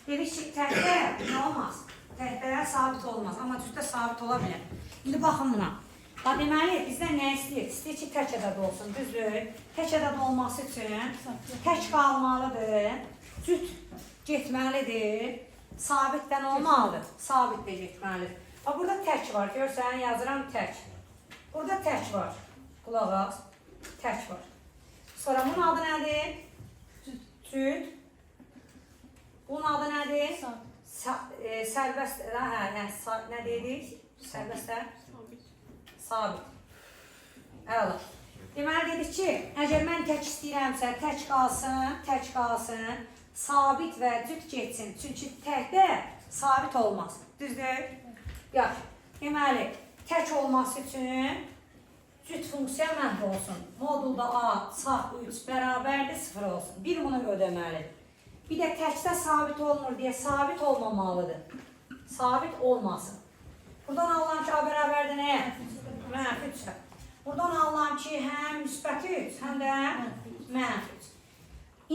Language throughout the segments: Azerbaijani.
Dedik ki, təkdə nə olmaz? Təkdə sabit olmaz, amma düzdə sabit ola bilər. İndi baxın buna. Deməli, bizdən nə istəyir? İstəyir ki, tək ədəd olsun, düzdür? Tək ədəd olması üçün tək qalmalıdır, cüt getməlidir, sabitdən olmalıdır, sabit də getməlidir. Burada tək var, görsən, yazıram tək. Burada tək var, qulaq as, tək var. Sonra bunun adı nədir? Cüt. Bunun adı nədir? Sərbəst, nə deyirik? Sərbəstlər? Sabit. Əla. Deməli dedik ki, əgər mən tək istəyirəmsə, tək qalsın, sabit və cüt getsin. Çünki təkdə sabit olmaz. Düzdür? Yaxşı. Deməli, tək olması üçün cüt funksiya mənfi olsun. Modulda A, sağ 3 bərabərdir 0 olsun. Bir bunu ödəməlidir. Bir də təkdə sabit olmur deyə sabit olmamalıdır. Sabit olmasın. Buradan alınan ki, A bərabərdir nəyə? Mənfi 3-ə. Buradan alınan ki, həm müsbət 3, həm də mənfi 3.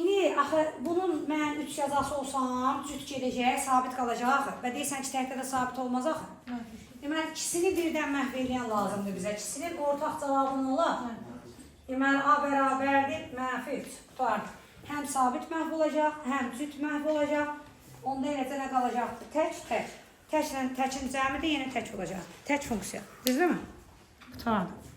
İndi, axı, bunun mən 3 yazası olsam, cüt gedəcək, sabit qalacaq. Və deyirsən ki, təkdə də sabit olmaz axı. Deməli, ikisini birdən məhv eləyən lazımdır bizə. İkisinin ortaq cavabı nə olar? Deməli, A bərabərdir, mənfi 3. Qutardı. Həm sabit məhv olacaq, həm cüt məhv olacaq. Onda eləcə nə qalacaqdır? Tək. Təklə təkin cəmi də yenə tək olacaq. Tək funksiya. Düzdürmü? Qutardı.